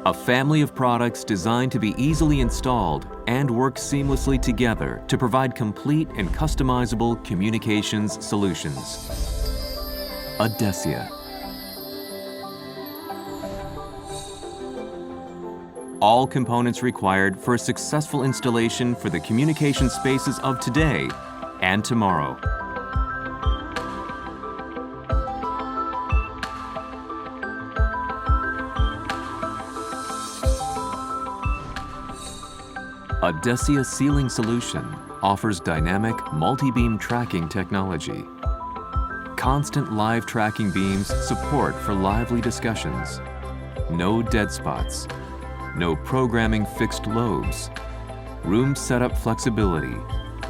A family of products designed to be easily installed and work seamlessly together to provide complete and customizable communications solutions. ADECIA. All components required for a successful installation for the communication spaces of today and tomorrow. ADECIA Ceiling Solution offers dynamic multi-beam tracking technology. Constant live tracking beams support for lively discussions. No dead spots. No programming fixed lobes. Room setup flexibility.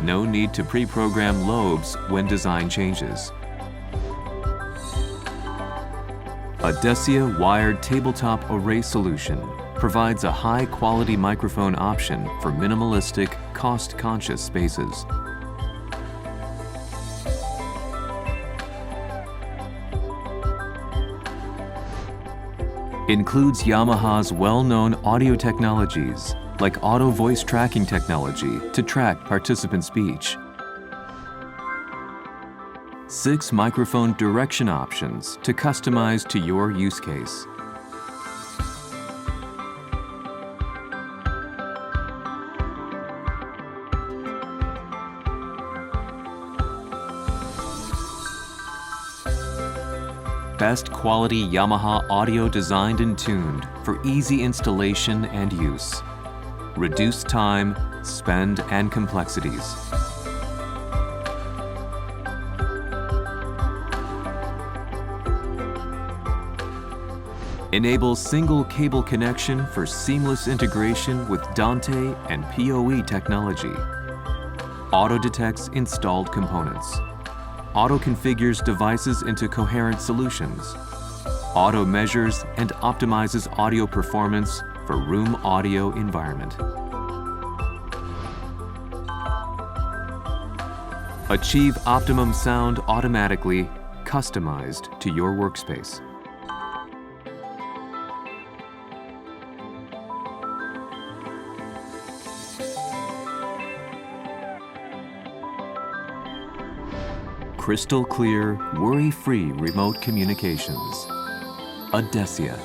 No need to pre-program lobes when design changes. ADECIA Wired Tabletop Array Solution provides a high-quality microphone option for minimalistic, cost-conscious spaces. Includes Yamaha's well-known audio technologies like auto voice tracking technology to track participant speech. 6 microphone direction options to customize to your use case. Best quality Yamaha audio designed and tuned for easy installation and use. Reduced time, spend, and complexities. Enables single cable connection for seamless integration with Dante and PoE technology. Auto detects installed components. Auto configures devices into coherent solutions. Auto measures and optimizes audio performance for room audio environment. Achieve optimum sound automatically, customized to your workspace. Crystal clear, worry-free remote communications. ADECIA.